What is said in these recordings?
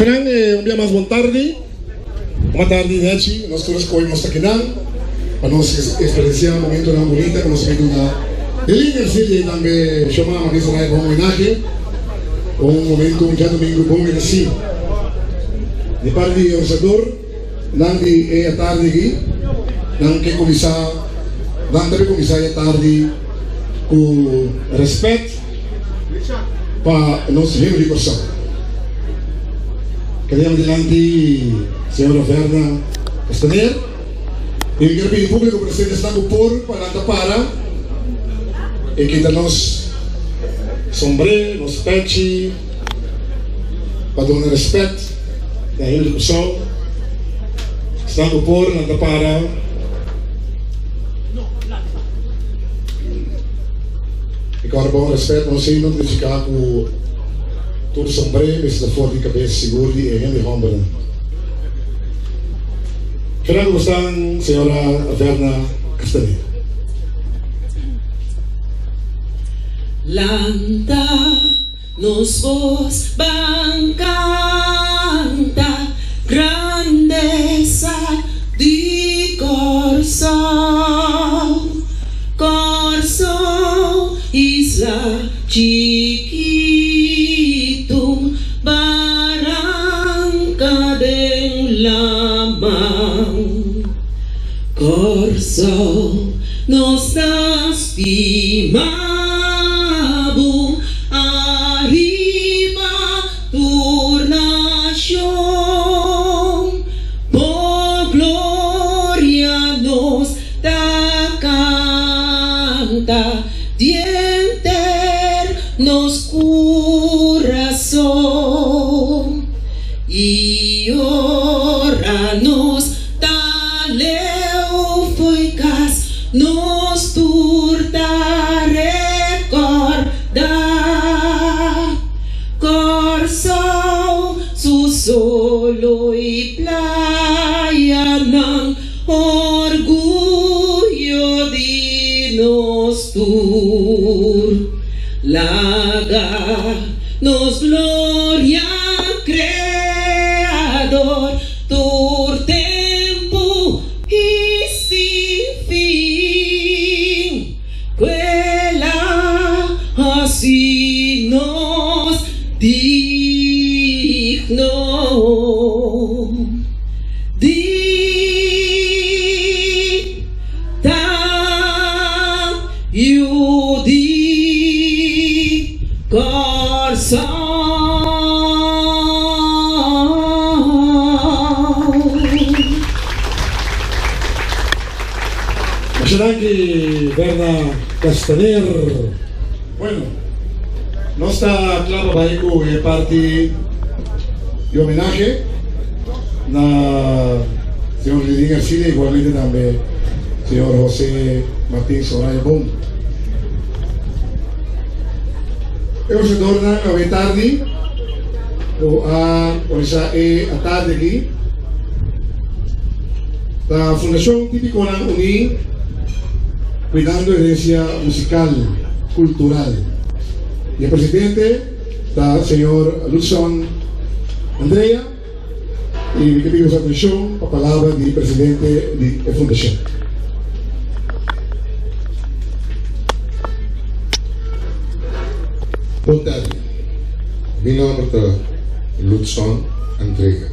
Serán un día más uma tarde, gente, nós todos corremos aqui não, para nós experienciar um momento tão bonito, conhecimento da linha de também chamar a mesa com homenagem, momento já domingo bom e assim. De parte do organizador, não é a tarde aqui, não quer começar, não deve começar a tarde com respeito para nossa reivindicação. Queremos adelante, senhora Verna Castaner, e quero pedir ao público presente está por para tapar e que nós sombre, nos pete, para dar respeito da educação, está por na tapar. E com bom respeito, não sei não criticar com todo sombre, mas da forte cabeça seguro e ainda rombra. Quero gostar, senhora Verna Castaner. Lanta nos voz van canta grandeza de Corso isla chiquito barranca de lamang Corso nos lastimabo arriba turnación por gloria nos da canta dienter nos corazón y ora nos taleu foicas nos turta recordar Corso su solo y playa ng orgullo de nos tur laga nos gloria creador tur tempo y sin fin quella así nos digno di ta yudi Corso. Maşallah Verna Castaner. Bueno, no está claro para ello es parte de homenaje na señor Lidín García, igualmente también señor José Martín Soraya Bon. Hemos se torna a tarde Por esa tarde aquí, la Fundación Típico Nan Uni, cuidando herencia musical, cultural. Y el presidente está el señor Lutson Andrea, y que pido su atención a palabra del presidente de la Fundación. Boa tarde. Meu nome é Lutson Andrea.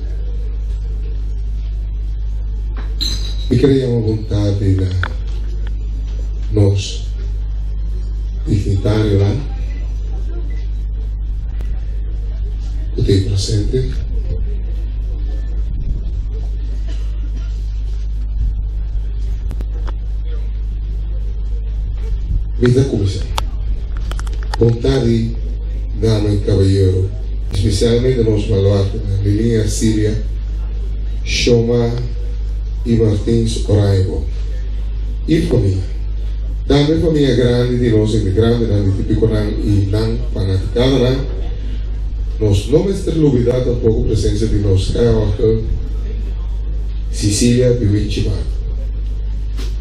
E queria uma vontade da nós, dignitário lá, que tem presente, vida coisa. Vontade, dama e cavalheiro, especialmente nos baluartes da Lilinha Arcília, Choma e Martins Oraibo. E família. Também família grande de nós imigrantes, de típico nan e nan fanaticada nan. Nós não estamos olvidando a pouco a presença de nós caioca, Cecília e Vinchimar.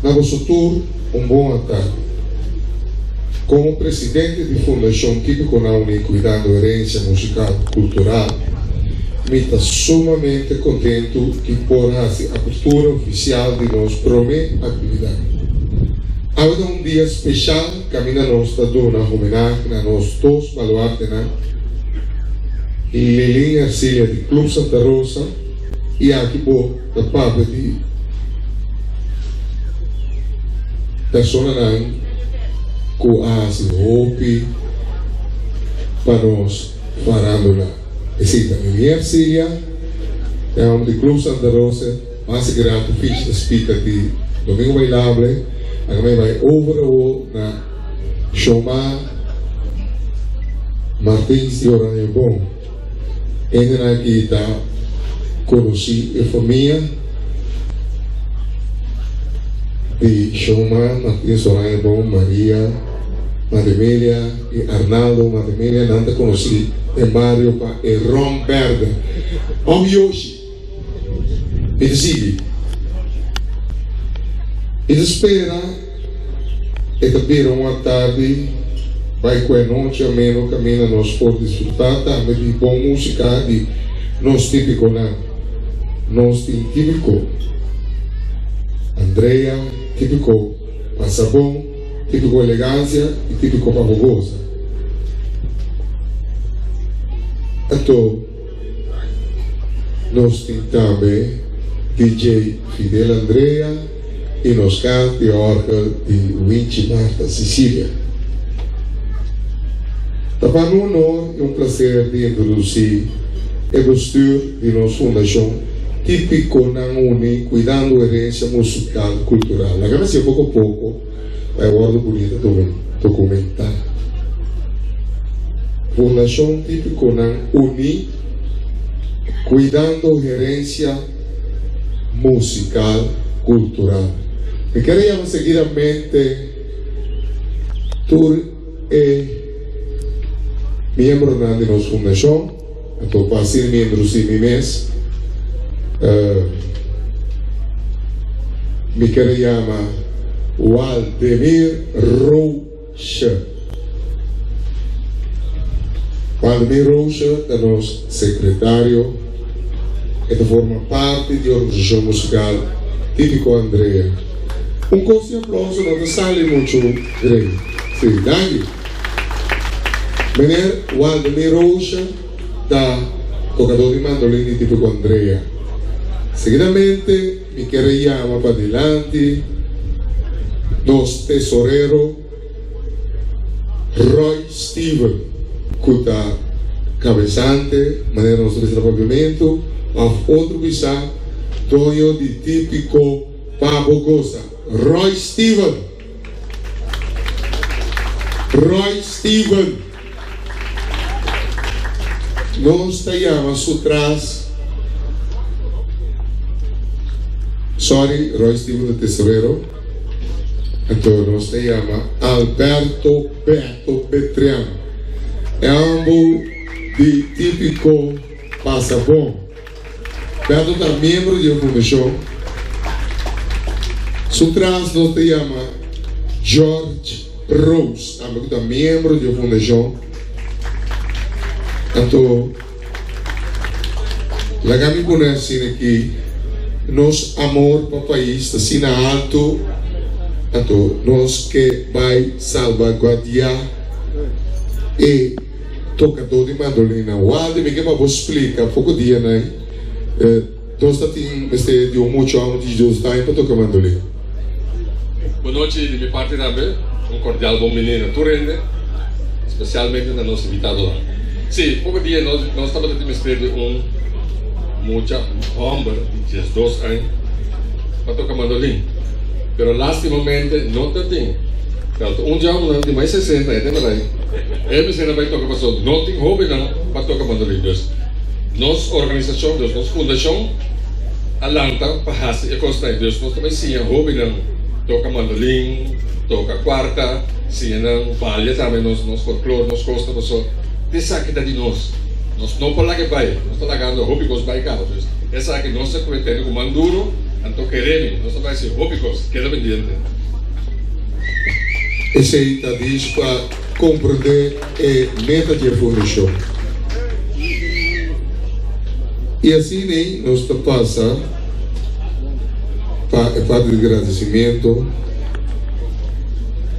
Na nosso tour, bom tarde. Como presidente de Fundação Típico Nan Uni, cuidando da herência musical cultural, me está sumamente contente que por a abertura oficial de nossa primeira atividade. Agora dia especial, caminha nós da dona homenagem a nós dois baluartes, e Lilinha Arcília de Clube Santa Rosa, e aqui por da parte de persona com as roupas para nós farándola. Esse também é Síria, é um de Clube Santa Rosa, mas grato fiz da spita de Domingo Bailable, agora vai overall na Choma Martins de Oranha Bom. Ainda aqui está conheci a família de Choma Martins Oranha Bom, Maria Mademília e Arnaldo Mademília, não te conheci, e Mário e Ron Verde, Yoshi, e Zibi. E espera, e também uma tarde, vai com a noite a menos caminho nós por desfrutar também de boa música, de nós típico, nós típico, Andrea, típico, Passabon, típico elegância e típico fabulosa. Então, nós temos também DJ Fidel Andrea e nos canta de órgão de Winchi Marta Cecília. Para um honor e prazer de introduzir o bestuur de nossa Fundação Típico Nan Uni, cuidando da herência musical cultural. Agora, se pouco a pouco, vai ordem bonita documentar. Fundação Típico Nan Uni, cuidando da herência musical cultural. Me queria seguidamente tu miembro de nossa fundação, então para ser membro de mês, me queria chamar Waldemir Rocha. Waldemir Rocha é nosso secretário e forma parte da organização musical Típico Andrea. Curso de aplauso não sale muito grande. Sim, danke. Meneer Waldemir Rocha, da tocador de mandolim Típico Andrea. Seguidamente, me queria chamar para adelante nosso tesoureiro Roy Steven, que está cabeçante, maneira nosso desenvolvimento, a outro visão, dono de Típico Pabogosa, Roy Steven. Roy Steven. Nós temos atrás. Sorry, Roy Steven, o tesoureiro. Então, nós temos Alberto Beto Petriano. É ambos de Típico passa bom. Beto está membro da fundação. Su trans nos te llama George Rose, amigo está membro da fundação. Então, la gami conhece aqui, nos amor para o país está assim alto. Então, nós que vai salvaguardar e tocador de mandolina. Walde me que para você explicar pouco dia, né? Nós temos este de muito amo de Deus está para tocar mandolina. Boa noite de minha parte também. Cordial bom menino Turende, especialmente na nossa invitada lá. Sim, pouco dia nós estamos tentando escrever muita homem de 12 anos para tocar mandolina. Pero lastimamente não tem. Então, dia de mais 60, é verdade. Ele se vai tocar para não tem hobby não para tocar mandolina. Nossa organização, nossa fundação, alanta para fazer e construir. Nós também sim hobby não toca mandolina, toca quarta, sim não balha também nos folclore, nos costa, nos essa que de nós não pode lá que vai, nós estamos lagando hobby com os baicados. Essa que nós se cometemos com manduro. Então queremos, nós vamos ser rópicos, queda pendiente. Esse aí está disso para compreender a meta de fundação. E assim, né, nós passamos para a parte de agradecimento.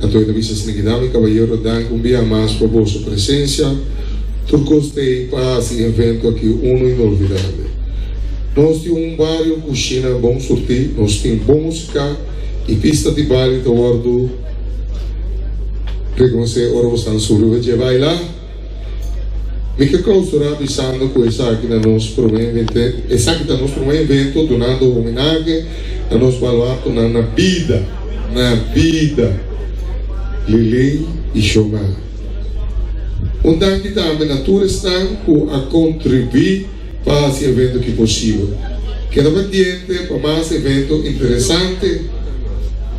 Então, eu disse assim, que cavalheiro, danke um dia mais por vossa presença. Tu gostei para esse evento aqui, inolvidável. Nós temos vários cozinha bom sortir, nós temos boa música e pista de baile do ordo. Reconhecer ora você não soube de vai lá. Me que clausura avisando com essa aqui na nosso primeiro evento, essa aqui no nosso primeiro evento, donando homenagem a nosso baluarte na vida, Lili e Xomar. Danke também na tua estão a contribuir para esse evento que possível. Queda pendiente para mais evento interessante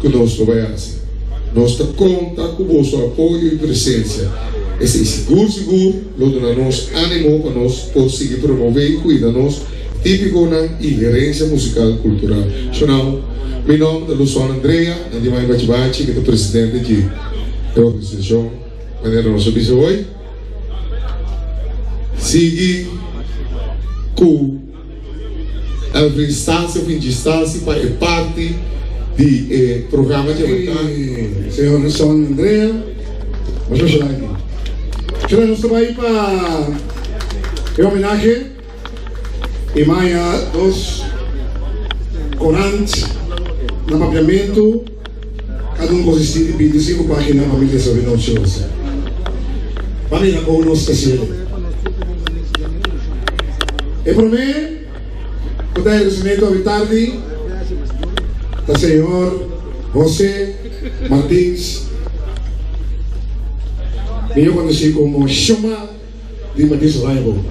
que nós trabalhamos. Nós conta com o vosso apoio e presença. Esse seguro, lo dá-nos ânimo para nós conseguir promover e cuidar nos típico na gerência musical cultural. Então, meu nome é Luciano Andrea, Andimai Bachibachi, que é o presidente da organização. Maneira nossa bisa hoje. Sigue com a instância, fim de instância, para parte do programa de abertura. Senhor Luciano Andrea, vamos chegar aqui. Chegamos nós também para em homenagem e mais dos corantes no mapeamento, cada consiste de 25 páginas na família Sabino Chelsea. Família com o nosso cacete. E por mim, o agradecimento à tarde do senhor José Martins, que eu conheci como Xoma de Martins Oraibo.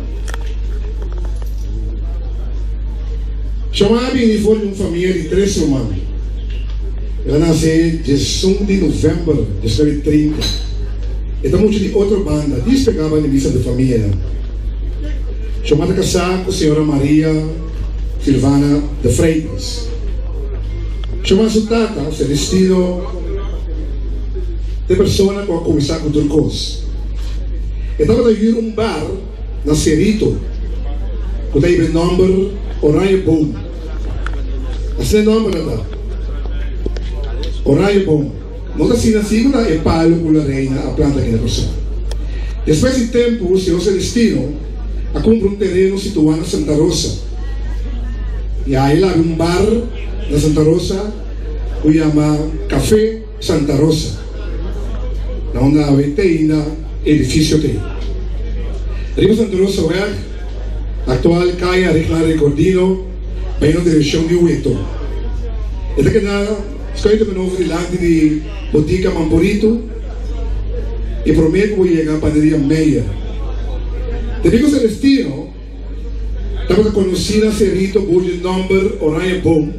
Xoma foi de uma família de 3 irmãos. Ela nasceu de 1 de novembro de 1930. Então, de outra banda, diz que pegava a missa de família. Chamada casar com a senhora Maria Silvana de Freitas. Chamada sua tata, Celestino, de pessoa com a começar com turcos. Então, eu ir bar na Cerrito, que tem o nome Oraia Bom. Assim é o nome da Oraia Bom. Não está assim, é palo com a reina, a planta aqui na pessoa. Depois de tempo, o senhor Celestino a comprar terreno situado na Santa Rosa. E aí lá bar na Santa Rosa, que chama Café Santa Rosa. Onde tem edifício tem. Rio Santa Rosa é atual caia Reclare Cordino, bem na direção de Ueto. Esta que na escolha de novo delante de Botica Mamporito e prometo que vou chegar à padaria Meia. Tenico Celestino, estamos conhecendo a Cerrito por o nome Oraia Bom.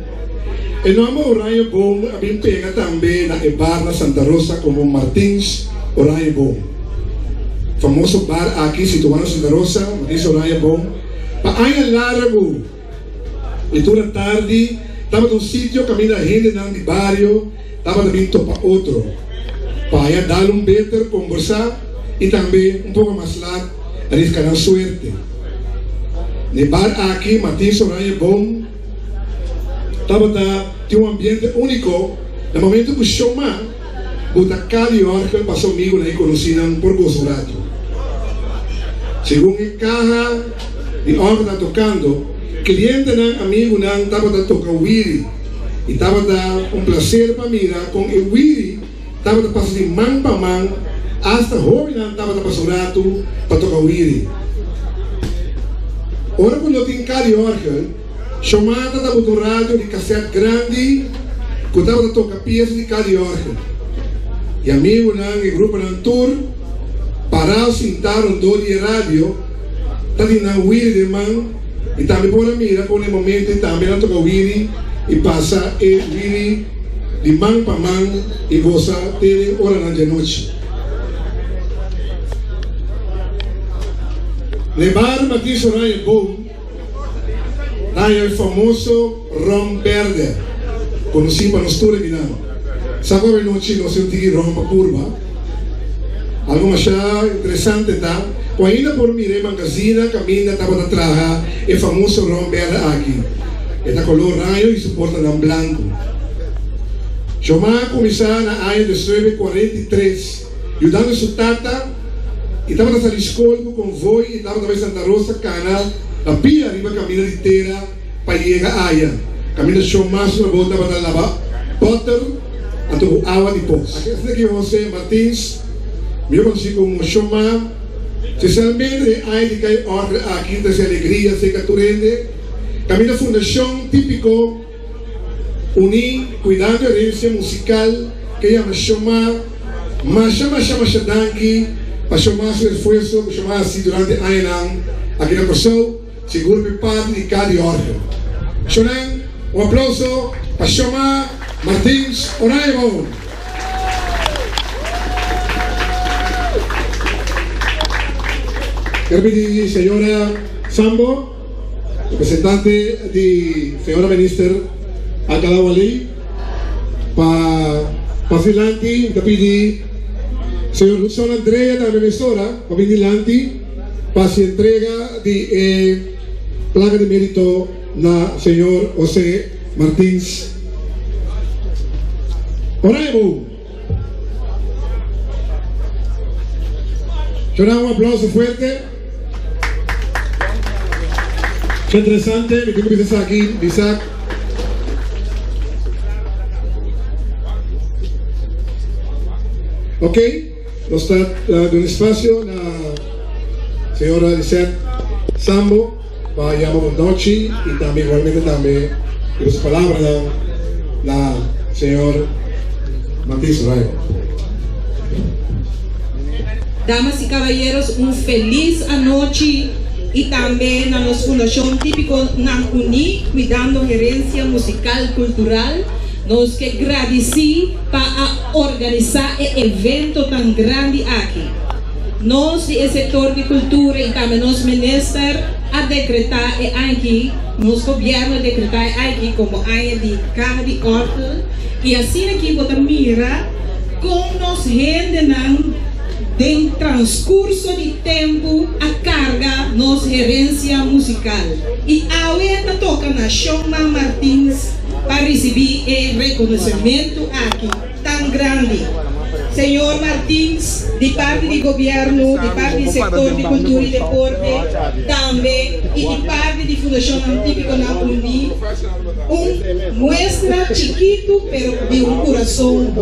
O nome Oraia Bom a mim pega também na bar na Santa Rosa como Martins Oraia Bom. Famoso bar aqui situado na Santa Rosa, Martins Oraia Bom. para años largo. Y toda la tarde, estaba en un sitio, camina gente en el barrio, estaba también para otro. Para allá darle un better, conversar y también un poco más largo, arriesgar suerte. De bar aquí, Martín Soraya Bom, tiene un ambiente único. En el momento que Shoma, cada York pasó conmigo ahí conocido por Gozorato. Según el caja de York está tocando, cliente nan amigo nan estaba tocando Wiri. Y estaba un placer para mirar con el Wiri, estaba pasando de man para man, hasta joven nan estaba pasando rato para tocar Wiri. Ahora cuando tengo cada York, Shoma estaba con un radio de cassette grande, que estaba tocando piezas de cada York. Y amigo nan, el grupo nan tour, parados, sentaron dos de radio, estaba na Wiri de man, y también por la mira, por el momento, también han tocado Wiri, y pasa el Wiri de man para man, y goza de hora de noche. Le bar Martín Soraya Bom, hay el famoso ron verde, conocido para nosotros mirando. Sábado de noche no se entiende ron para curva. Algo más interesante está, o ainda por mirar magazine, camina, estaba atrás, el famoso ron verde aquí. Está color rayo y soporta en blanco. Shoma comenzó en el año de 1943, ayudando a su tata, y estaba en la escuela con Voy, y estaba en Santa Rosa, Canal, la pía arriba camina de tierra para llegar allá. Camina Shoma, su bota para lavar butter, a tu agua de pos. Aquí es que José Martins, yo conocí como Shoma, especialmente hay que hay aquí de alegría, se caturende, camina fundación típico, unir, cuidando de herencia musical, que llama Shoma, Mashama Shadanki, para Shoma su esfuerzo, que Shoma así durante años, aquí en el pasó, seguro que parte de cada orden. Shonan, un aplauso para Shoma Martins Oraimo. Permiti señora Sambo, representante de señora minister Alcalawali, para Filanti, capidi señor Luciano Andrea, la profesora, para Filanti, para su entrega de placa de mérito na señor José Martins Oraimo. Yo le hago un aplauso fuerte. Qué interesante, mi equipo empieza aquí, Isaac. Ok, nos está de un espacio la señora Lisette Sambo para llamar Nochi y también igualmente también las palabras la señor Martín Soraya. Damas y caballeros, un feliz anoche y también a los Fundación Típico Nancuni, cuidando herencia musical cultural. Nos que agradecí para organizar el evento tan grande aquí. Nos el sector de cultura y también nos minister a decretar aquí, nos gobierno a decretar aquí como año de caja de orden. Y así aquí podemos mirar cómo nos generan del transcurso de tiempo a carga nos herencia musical. Y ahora toca a Shoma Martins para recibir el reconocimiento aquí tan grande. Señor Martins, de parte del gobierno, de parte del sector de cultura y deporte, también, y de parte de Fundación Típico Nancuni, un muestra chiquito, pero de un corazón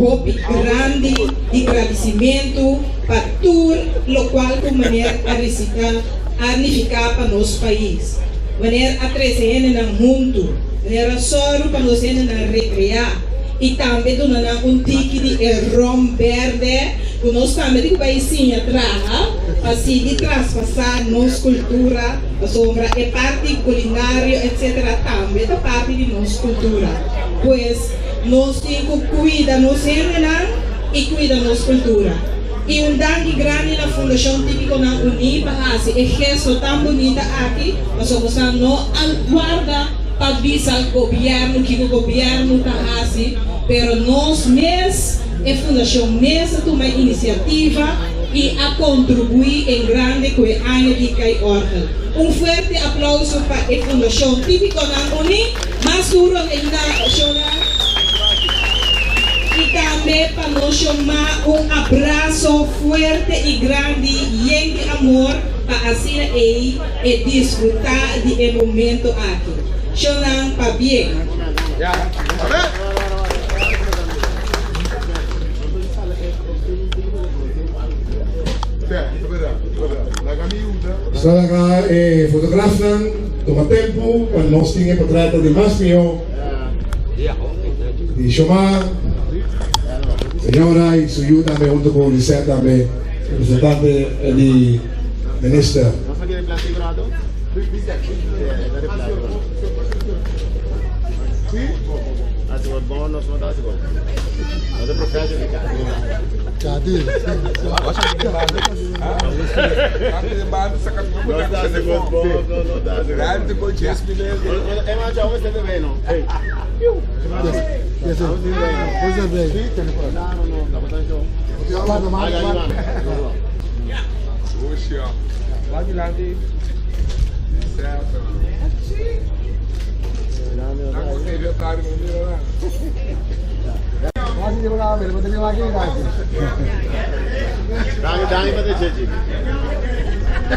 grande, de agradecimiento para todo lo cual con manera a recitar, a unificar para nuestro país. Manera a crecer en el mundo, manera solo para nos recrear. Y también donará un ticket de ron verde, que nós também de paísinha traga, assim de traspasar nossa cultura, sobre a parte culinária, etc. Também da parte de nossa cultura. Pois nós temos que cuidar, nós e cuidar nossa cultura. E um danke grande na Fundação Típico na Uni para esse gesto tão bonito aqui. Nós vamos não aguarda para avisar o governo que o governo está assim, pero nós mesmos a Fundação mesmo toma iniciativa e a contribuir em grande com a área de Kai Orgel. Forte aplauso para a Fundação Típico na Uni, mais duro ainda chorar. E também para nós chamar abraço forte e grande, lleno de amor, para assim e desfrutar do momento aqui. Choram para bem. Salah fotografan, toma tempo, quando nós tínhamos para tratar de mais meu, de chamar, senhora e suyu também junto com o Liceu também, representante de ministro.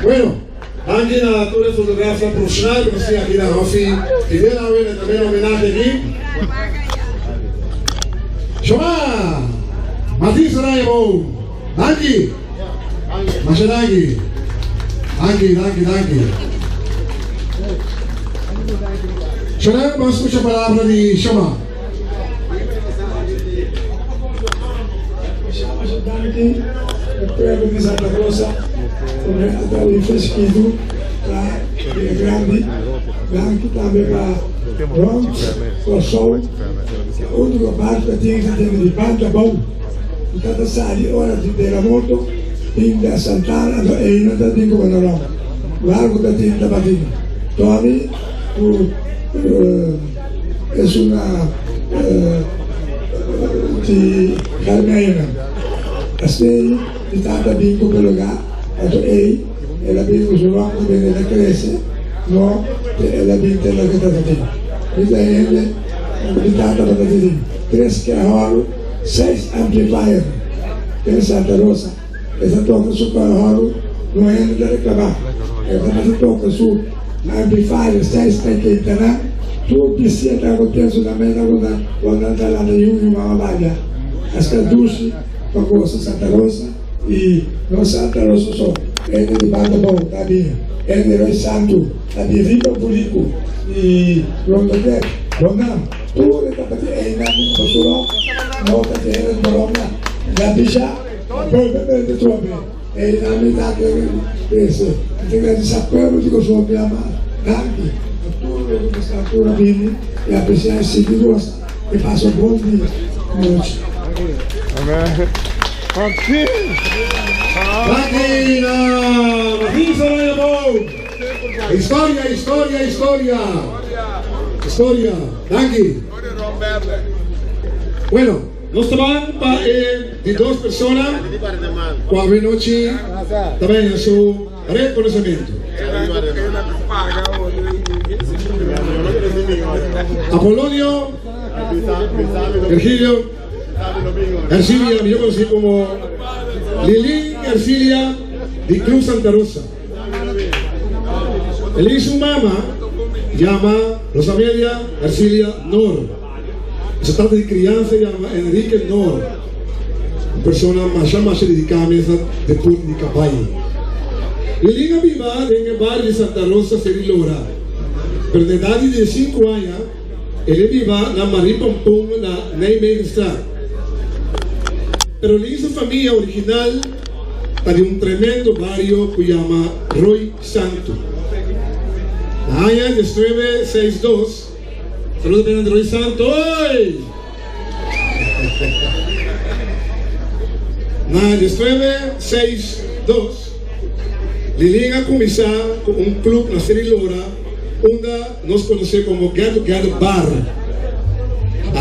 Bueno, anche la attore fotografa professionale, che sia aquí la Rofi, y de la vez también homenaje aquí. Shoma, Mati Sarayamo, Anki, Mashanagi, Anki. Shona, vamos a escuchar palabra de Shoma. Danke, prego di Santa Rosa, come è stato fresquito, grandi, danke também para Ron, o Sol, a única parte que tem de banda bom, e cada sali ora de terremoto, tem da Santana, e ainda da Dingo Panorama, largo da Dingo da Batina. Tony, é uma de Carmeina. Assim, está bem com o lugar, ela bem com o jogo, ela cresce, não, ela bem tem a capacidade. Isso aí, ele está bem, 3 carros, 6 amplifiers, em Santa Rosa, essa toca su carro, não é de reclamar, essa toca su amplifier, 6 pequenas, tudo que se está acontecendo na minha vida, quando anda lá na uma malha, as caduças, Pagosa, Santa Rosa e não Santa Rosa só, é de banda bom, tá bem, é de Herói Santo, tá bem, Riba Purico e Rondonete, Rondam, tudo é capaz de ainda no Passurão, não tá tendo Borona, da Bicha, bem de trobe, é na metade desse, tem que saber o que eu sou minha mãe, danke, tudo que está por bem e apreciar esse vídeo e faça um bom dia, noite. Máquina, Martín Sarayamo. Historia. Danke. Bueno, nós estamos de 2 personas, com a noite também a seu reconhecimento. Apolonio, Ercilia, yo conocí como Lilín Ercilia de Club Santa Rosa. Él y su mamá llama Rosa Media Ercilia Nor. Se trata de crianza, llama Enrique Nor. Una persona más dedicada a mesa de punto de campaña. Lilín viva en el barrio de Santa Rosa, Serilora. Pero de edad de 5 años, él viva en la Maripampum, na Neymegenstraat. Pero en su familia original está de un tremendo barrio que se llama Roy Santo. La año 1962, saludos para Roy Santo. ¡Oy! Na 1962, Lilinga a começar com clube na Série Loura, onde nós conhecemos como Get Together Bar.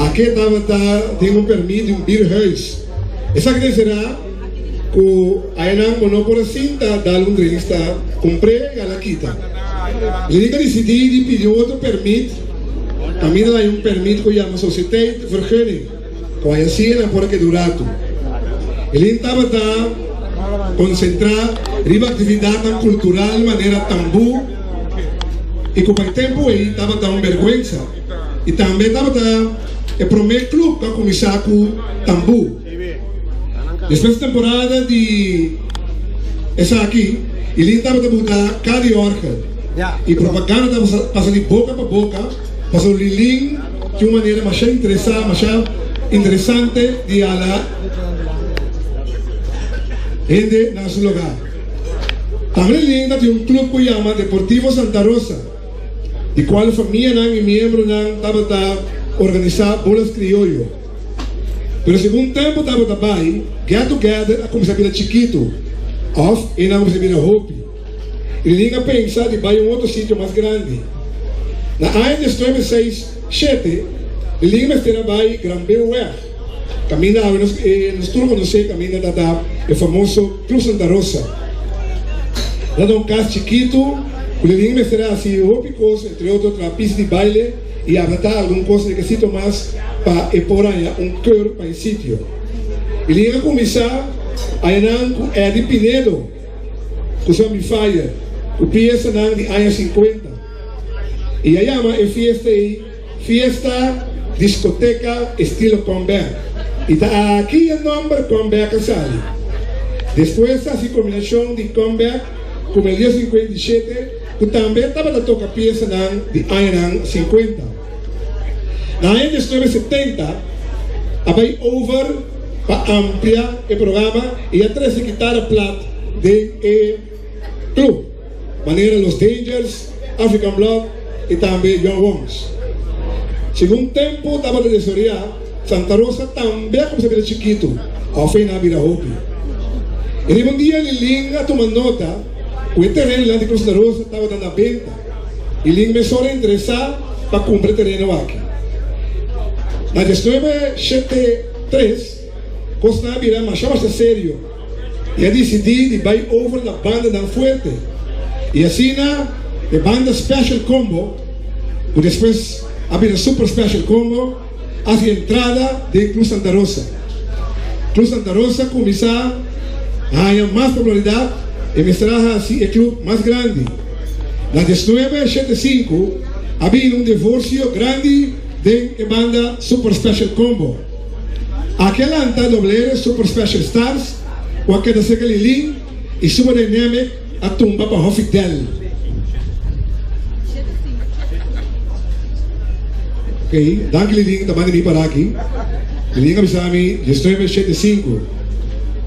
Aqui estava tem permitido um beer house. Essa que será que aí não monopólio cinta da Londrina comprei a la quita. Lilinga decidiu pedir outro permit. Também lá um permit que chama Sociedade Vergunning. Que vai assim na por que durato. Ele estava concentrado em atividade cultural de maneira tambu e com o tempo aí estava dando vergonha e também estava o primeiro clube que começou com tambu. Depois da temporada de essa aqui, ele estava debutando cada orca e propaganda estava passando de boca para boca, passou o Liling de uma maneira mais interessante de ala gente nesse lugar. Também linda de um clube que chama Deportivo Santa Rosa, de qual a família e membro estava organizando bolas criollo. Pero segundo tempo estava também, get together, a começar a virar chiquito, off e não começar a virar hope. E linda pensa de ir outro sítio mais grande. Na área de 2006-7, linda estará vai Granbeu Weg. Camina, nós todos conhecemos, camina o famoso Clube Santa Rosa. Lá um caso chiquito, o Lilinho será assim, ópicos, entre outros, uma pista de baile e abratar alguma coisa que se mais para pôr um cor para o sítio. E Lilinho começar a ir com Eddie Pinedo, com o Zombie Fire, o pieza de anos 50. E aí chama fiesta discoteca estilo comeback. E aqui o nome comeback sale. Depois essa combinação de comeback com o dia 57, que também estava a tocar peça de anos 50. Na ano de 1970, vai over para ampliar o programa e a 13 guitarra plata de clube. Maneira Los Dangers, African Block e também Young Ones. Segundo tempo, estava a desoriar, Santa Rosa também começou a virar chiquito, ao fim na vira hope. E um dia Lilinga tomou nota, o terreno lá de Santa Rosa estava dando a venda. E Lilinga começou a interessar para comprar terreno aqui. Na 1973, começou a virar mais sério. E a decidir de ir over na banda tão forte. E assim, a banda Special Combo, e depois a Super Special Combo, a entrada de Clube Santa Rosa. Clube Santa Rosa começou a ganhar mais popularidade e mostrar assim o clube mais grande. Na 1975, havia um divórcio grande de banda Super Special Combo. Aquela anta doble Super Special Stars, o aquela seca Liling e Super Dynamic a tumba para Hofidel. Ok, danke Liling, também de para aqui. Liling kami 1975.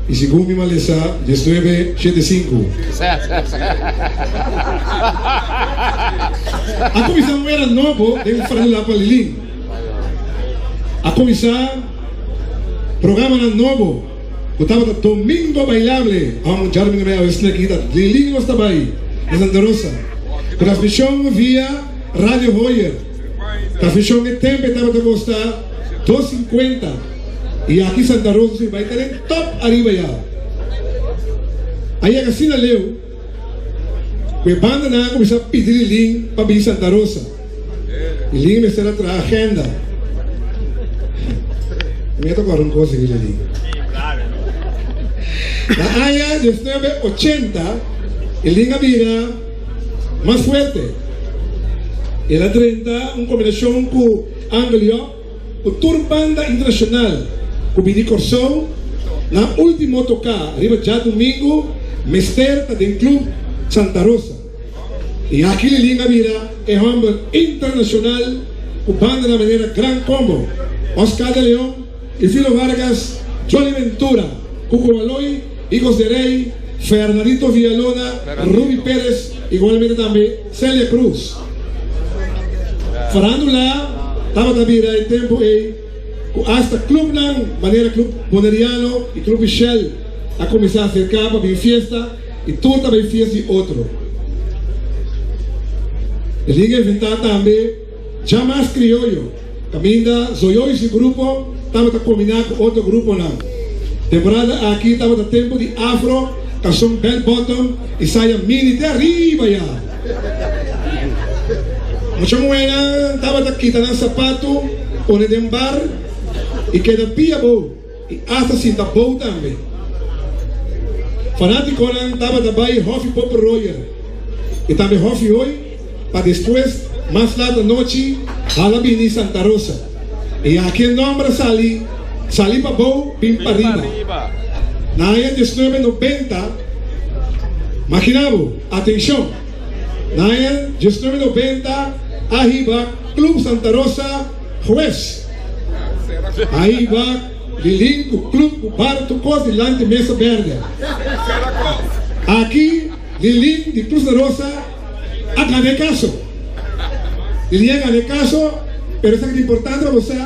E segundo minha malesa, 1975. A comissão era novo, devo falar lá para Liling. A comissão, programa era novo. Estava domingo bailable. Vamos já me a ver aqui. Liling não estava aí. Em Santa Rosa. Transmissão via Rádio Hoyer. Transmissão de tempo estava a custar 2,50. E aqui Santa Rosa vai ter top arriba já. Aí a Cassina leu. Que banda na começou a pedir Liling para vir Santa Rosa. E Liling me será a agenda. Me toca uma coisa que Liling. Na área de 1980, el Liga vira más fuerte. Era 30, una combinación con Anglio, con Tour Banda Internacional, con Vidi Corso, na último tocar, arriba ya domingo, Mester del Club Santa Rosa. Y aquí el Liga vira es un internacional, con banda de manera Gran Combo, Oscar de León, y Filo Vargas, Johnny Ventura, Cuco Baloy, Hijos de Rey, Fernandito Villalona, Ruby Pérez, igualmente también Celia Cruz. Farándula, estaba también el tiempo hasta Club Nan, manera Club Boneriano y Club Michel, a começar a acercar para vir festa e toda vai festa de outro. Ele ia inventar também já mais crioulo. Caminda, zoiou esse grupo, estava a combinar com outro grupo lá. Temporada aqui estava no tempo de afro, calção bell bottom e saia mini de arriba já. Muita moeda estava aqui, no sapato, onde tem bar e queda pia boa e hasta cinta boa também. Fanático estava também Hoffy Pop Royal e também Hoffy hoje, para depois, mais lá da noite, Halabini Santa Rosa. E aqui em nome sali para boa, bem para arriba. Na área de 1990, imaginavo, atenção, na área de 1990, arriba, Club Santa Rosa, juez. Aí va, Lilin, o clube, o bar, tu coisa de lante mesa verde. Aqui, Lilin, de Cruz da Rosa, a ganhar caso. Lilin ganha caso, pero é importante para você,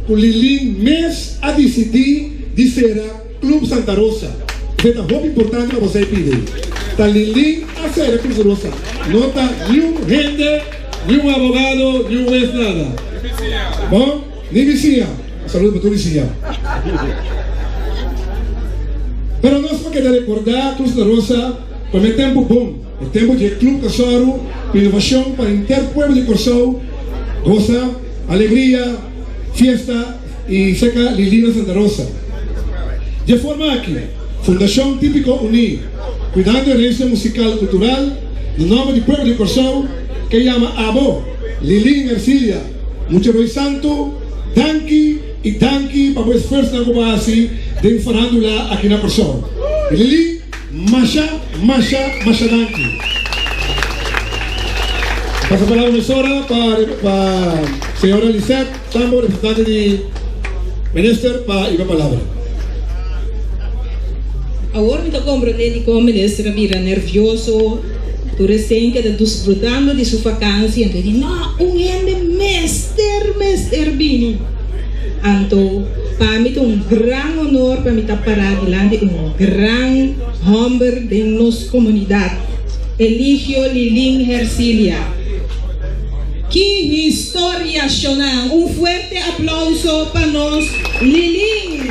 o Lilin mês a decidir de ser Clube Santa Rosa. Isso é muito importante para você pedir. Está Lilin a ser Cruz da Rosa. Não está nenhum gente, nenhum abogado, nenhum juez, nada. Bom, nem vizinha. Saludos para tu vizinha. Pero nós vamos querer recordar Cruz da Rosa como tempo bom. O tempo de Clube Casoro, inovação para o interpueblo de Corsou, goza, alegria, fiesta e seca Lilina Santa Rosa. De forma aqui, Fundação Típico Uni, cuidando da herança musical e cultural, no nome do pueblo de Corsou, que chama Abo, Lilin Ercilia, muito bem santo, danki e danki para o esforço na base de farándula aqui na Corsou. Lilin, Masha danki. Passa a palavra emissora para a senhora Lisette, Tambo, representante de Minister, para ir a palavra. Agora me compreendo que o ministro vira nervioso, tu recém que está desfrutando de sua vacância, então diz, não, gente mester bini. Então, para mim é grande honor para mim estar parado diante de grande homem de nossa comunidade, Eligio Lilin Ercilia. Que história, Shonan! Fuerte aplauso para nós, Lilin!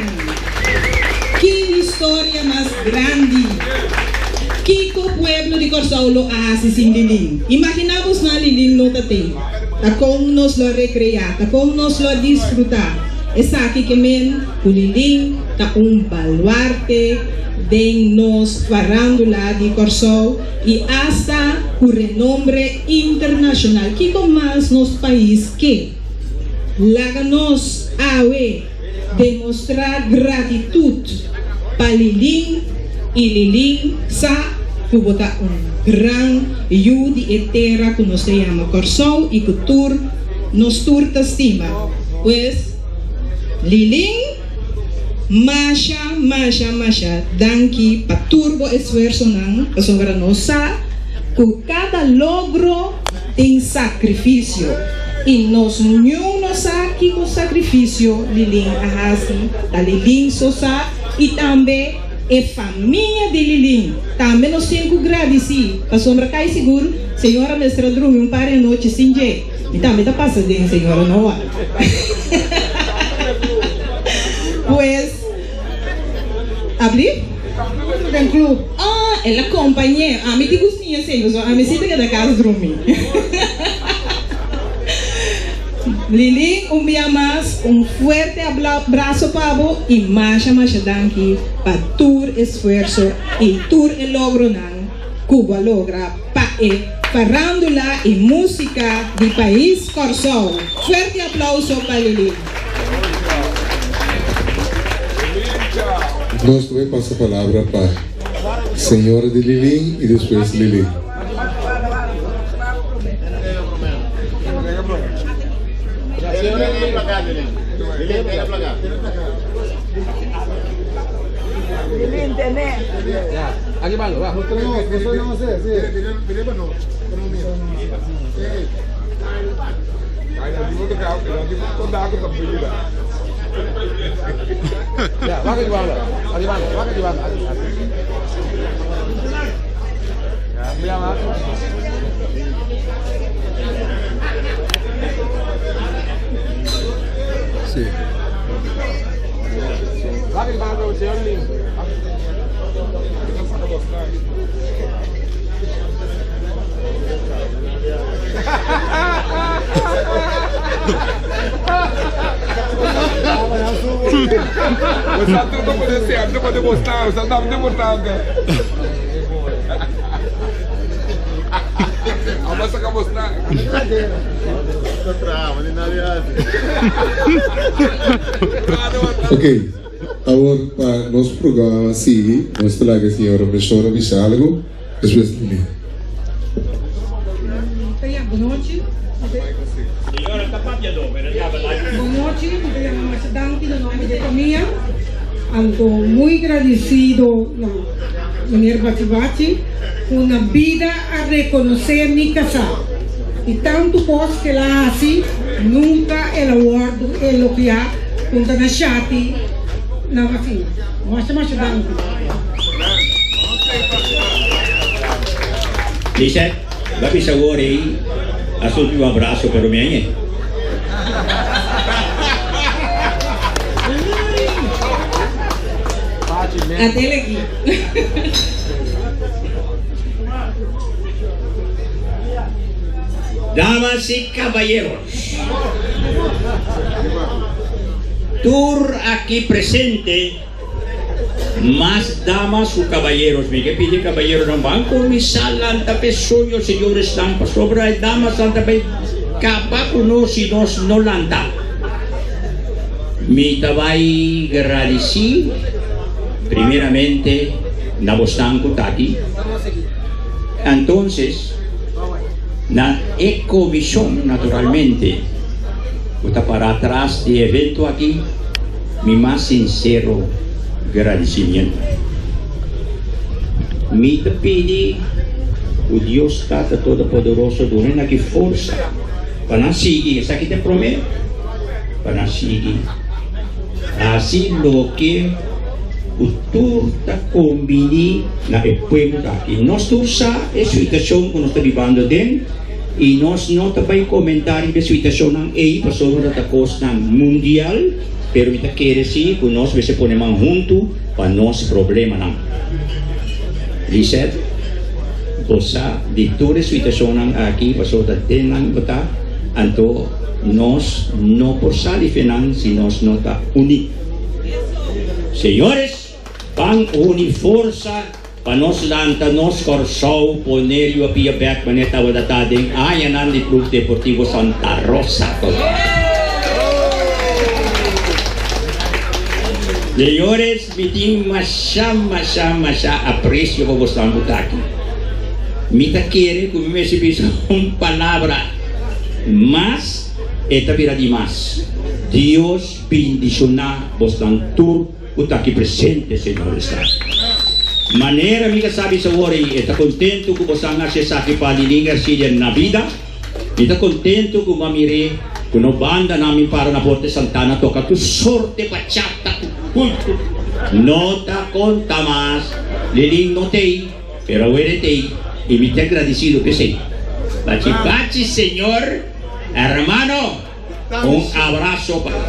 Que história mais grande! Que o pueblo de Corsou lo hace sin Lilin. Imaginamos na Lilin não tem. Tá como nos lo recrear, tá como nos lo disfrutar. Es aqui que o Lilin tá baluarte de nos farándula de Corsou e hasta o renombre internacional. Que com mais nos país que láganos awe demonstrar gratitude para Lilin e Lilin sa kubota gran yudi etera que nos chama Corsou e cultura nos turta estima. Pues Lilin, Masha, danki pa turbo esfuerzo nang pasongranosa, ku cada logro tem sacrifício. E nos unimos aqui com sacrifício, Lilin ahasi, da Lilin sosa, e também a família de Lilin. Também nos 5 graus, sim, para sombra cai seguro, senhora mestra dorme par de noite sem jeito. E também tá passando, senhora, não há. Pues, abrir? Tem clube. Ah, ela companhia. A mim te gostinha, senhor. A mim se te da casa dormir. Lilin, dia mais, fuerte abraço para você e Masha danki para tur esforço e tur el logro nan Cuba logra para farándula e música do país Corsou. Fuerte aplauso para Lilin. Nós também passa a palavra para a senhora de Lilin e depois Lilin. Lilin, tené. Aquí van, va. Ya, baja di bawah. Di bawah, baja di bawah. Ya, biar masuk. Sí. Baja di bawah, señor Lim. Usah tu pada siap, tu pada postal, usah tak pada postal ke? Apa sah postal? Ok, agora para nosso programa seguir, nós temos a senhora professora Vichalgo, depois de mim. Boa noite. Boa noite, me llamo Macedanti, no nome de família. Ando muito agradecido na Maneira Bati una vida a reconhecer mi casa. E tanto posso que lá assim, nunca ela guardo elogiar quando nascati na vacina. Mas Macedanti. Lizeth, babi sa worry, asul più abraço per me. Até aqui. Damas y caballeros, tour aquí presente, más damas o caballeros, me que pide caballeros no banco, mi sala anta pesoyo, señores están por sobra, damas anta pe capa no si nos no lanta. Mi tabay agradeci, primeramente, na bostanco tati, entonces, na ecovisión naturalmente, para atrás de evento aquí, mi más sincero agradecimiento. Mi te pidi, o Dios Tata Todopoderoso, donen aquí força, para seguir, essa aqui te prometo, para seguir, assim lo que o tour está combini na pueblo aqui. Nós tursa a situação que nós estamos vivendo dentro e nós não também comentar a situação não é para sobre a costa mundial, pero kita quer dizer que nós se ponemos junto para nosso problema não. Lizeth, você de toda a situação aqui para sobre a tenang bata, então nós não podemos finan se nós não está unidos. Senhores, Bang uni força para nós lanta nós corsau poner a pia back maneta wala tading ayanan di Club Deportivo Santa Rosa. Señores, biting masya aprecio ko gusto ang butaki. Mita quiere que me sipisa un palabra más eta pira di más. Dios bendiciona vos dan tur está aqui presente, señores. Maneira, amiga, sabe sa worry, está contento kung basanga siya sa aking palilingar siya na vida. Está contento kung mamiri, kung banda namin para na Porte Santana, toka tu sorte pachata, kulto. Nota conta más, liling notei, pero hueretei, y me te agradecido que sí. Bachi, señor, hermano, un abrazo para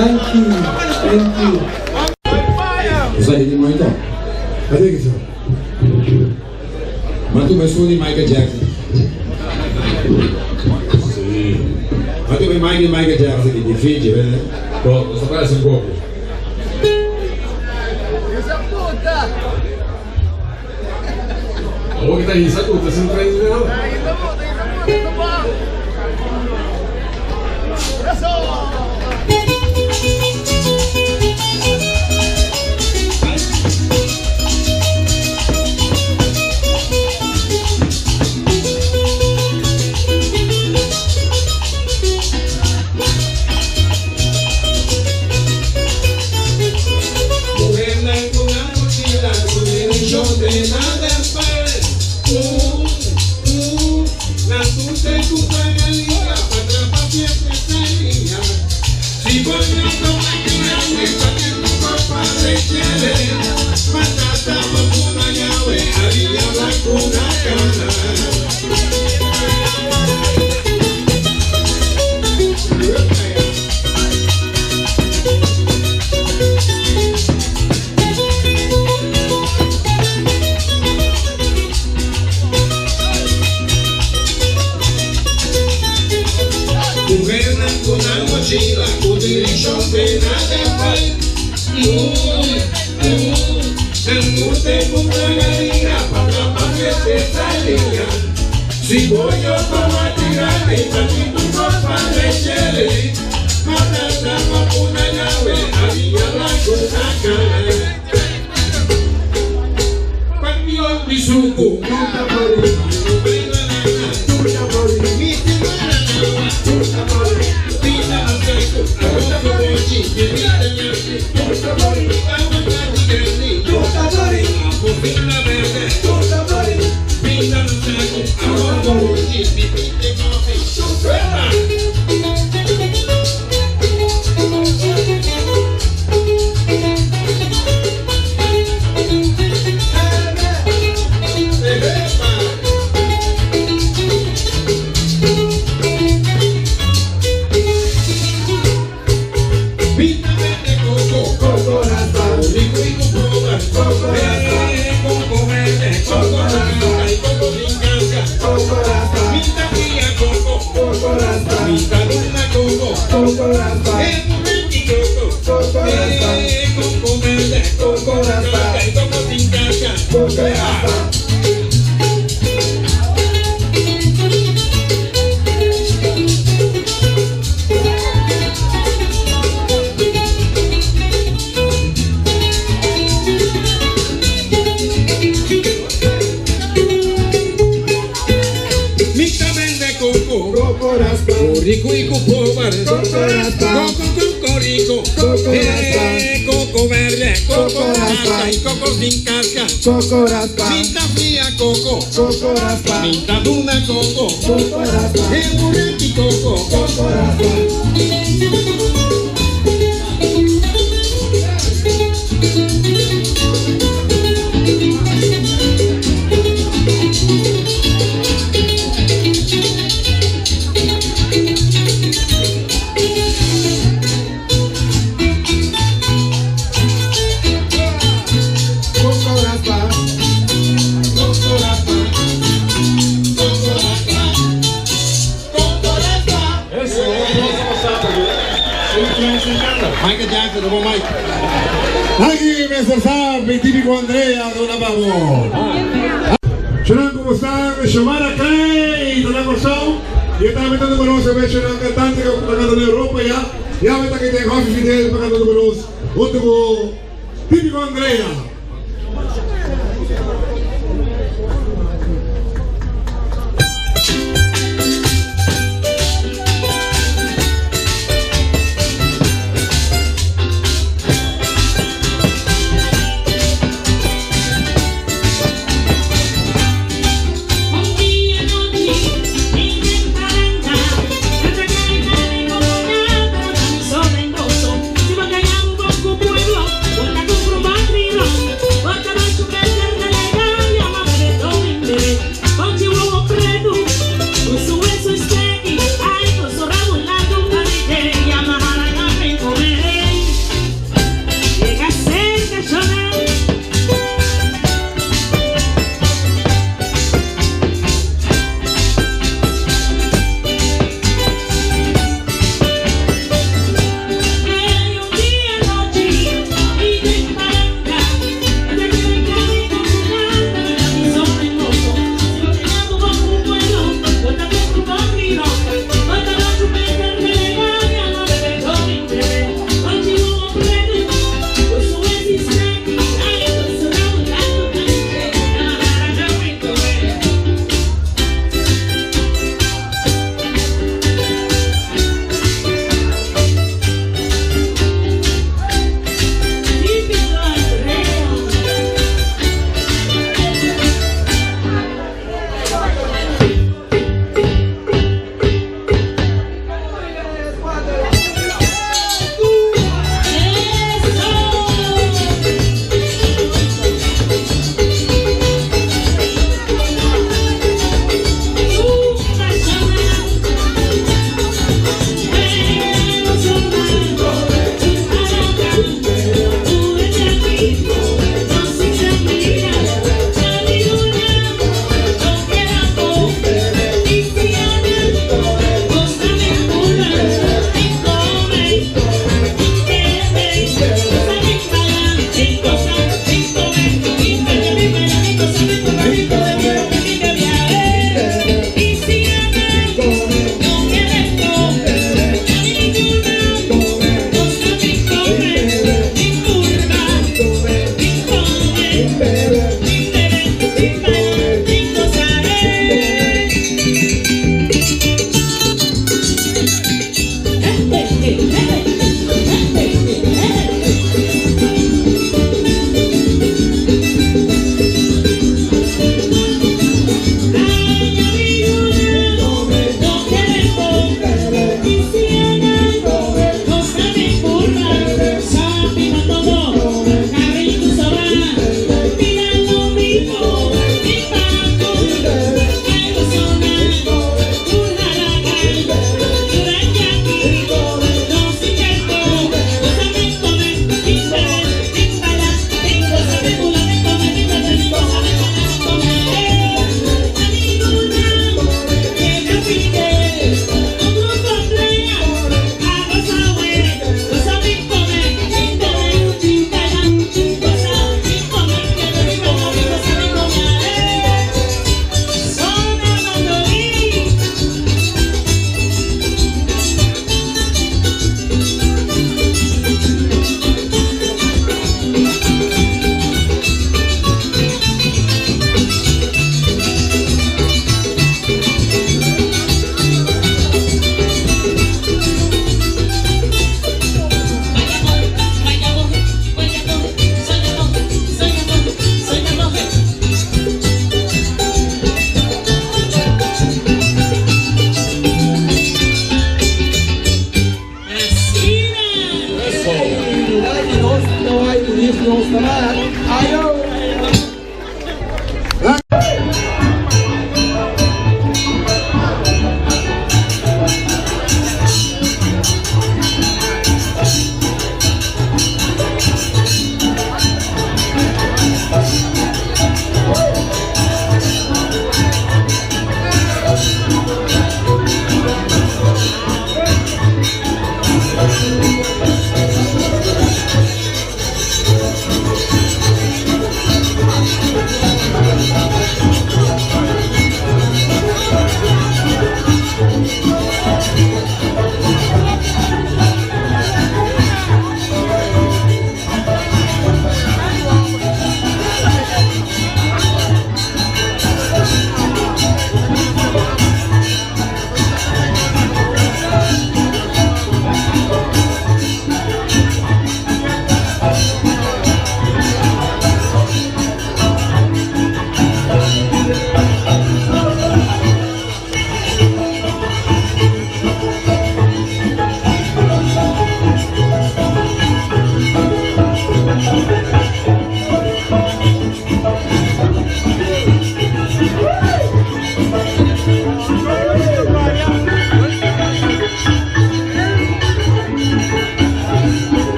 Thank you. Você aí, irmão, então? Cadê aqui, senhor? Manda mais um de Michael Jackson. Sim. Manda mais Michael Jackson aqui, de Fiji, né? Pronto, só parece um pouco. Oh, kita isa tuh, terus tren juga. Si voy yo para tirarte, aquí tu ropa de chile, matata pa' una llave, había blanco una cara. Cuando mi suco, nunca morí, nunca morí, mi timana, nunca morí, pisa al seco, agosto de chiste, mi tañarte, nunca morí, aguanta mi grande, nunca morí, apofina verde, nunca morí, pisa al seco, agosto de chiste, mi tañarte, rico y coco verde, coco rico, coco verde, coco raspa y coco sin casca, coco raspa, minta fría coco, coco raspa, minta duna coco, coco raspa, el coco, coco raspa. Michael Jackson, no Mike. Aquí Mr. Sapi, típico Andrea, de una pavor. Chonan, ¿cómo están? Shomara Clay, ¿te la corazón? Y esta vez me conoce, me Chonan, cantante que está cantando en Europa ya. Ya me está que tengo Javi Fidel, para cantando números. Último, típico Andrea. Si va a callar un poco pueblo, cuenta con probar,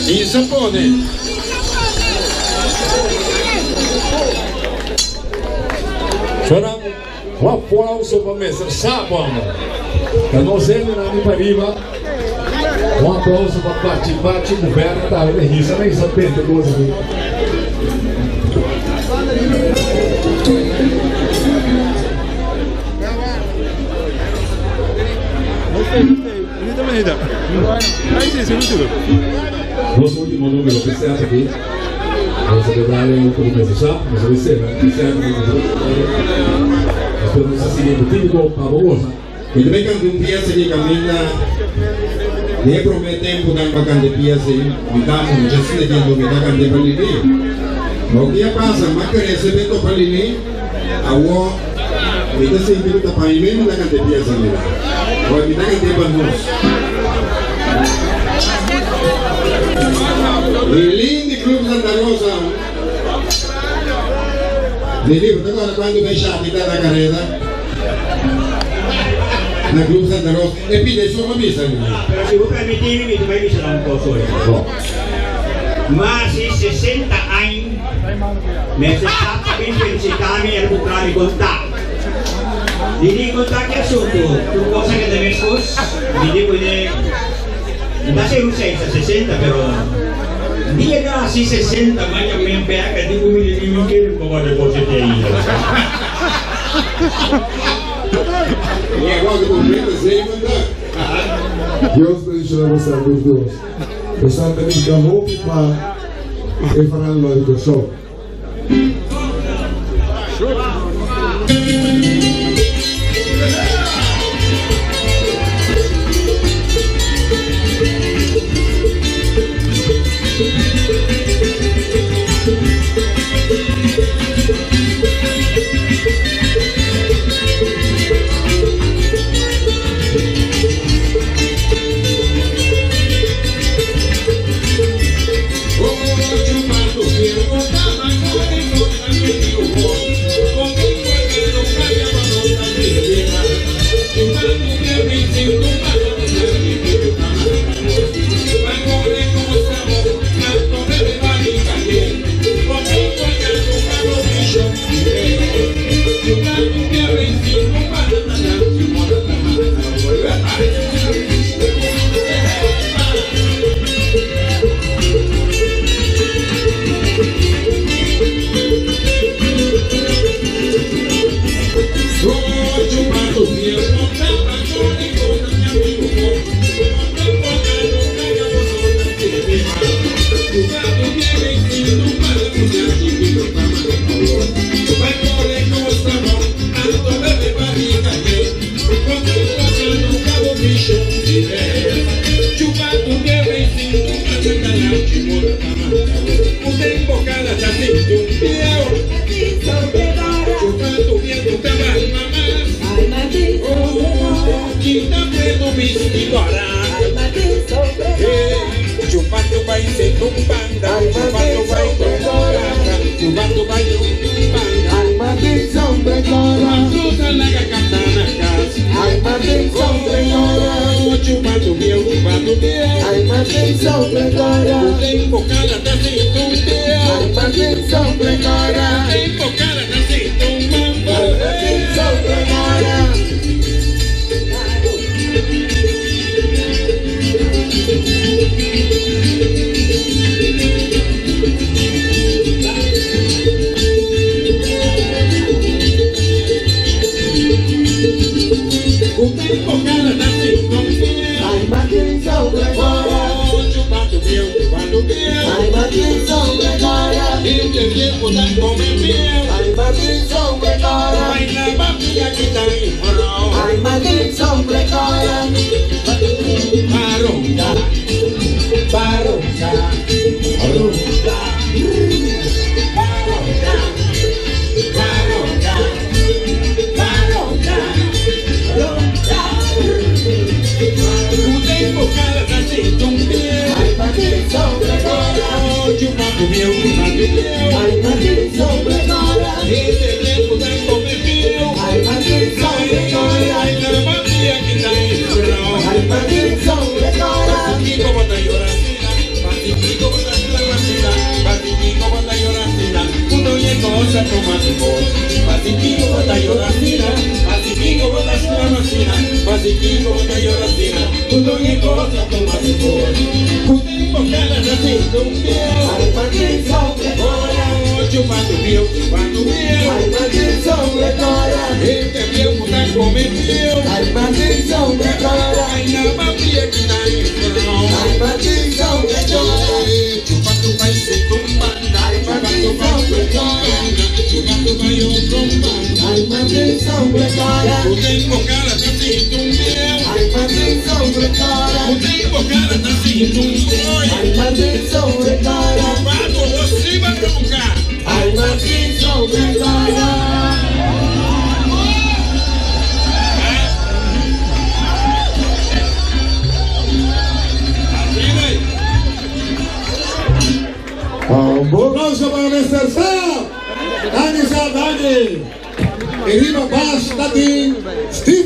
In Sapone. C'era un applauso per Messer Sapone, che non sente la mia riva. Un applauso per Baci, governo, e gli sarei sapete cosa qui. Los últimos números que se hace aquí, vamos a quedar un poco de mesa, vamos a ver después nos sigue el típico pavosa. Y también cuando un día se camina, le prometen poner bacán de pies y mitamos, ya se le dio que bacán de palini. Lo que pasa, más que ese veto palini, Awo, kita sempre kita paime na kante piasa nila. O kita kante banus. Lilin di Club Santa Rosa. Lili, perché quando vai sciatita da carrera? Na Club Santa Rosa. E pide il suo messa. Però se voi permettete, mi dovete essere un po' solo. Ma se 60 anni mi è stata intensità mi è buttare in contatto. Gli dico che assunto, tu cosa che deve scorso, gli dico che da sei un 60 però. Dia dah si 60 macam member kat dia boleh dimikir kepada positif ini. E agora eu compreendo sempre Deus bendiga você a todos. Você tem que dar roupa para fazer uma educação. Um aplauso para Mr. Sam. Danke, Sam, danke. Eriba Bass, Latin, Steve.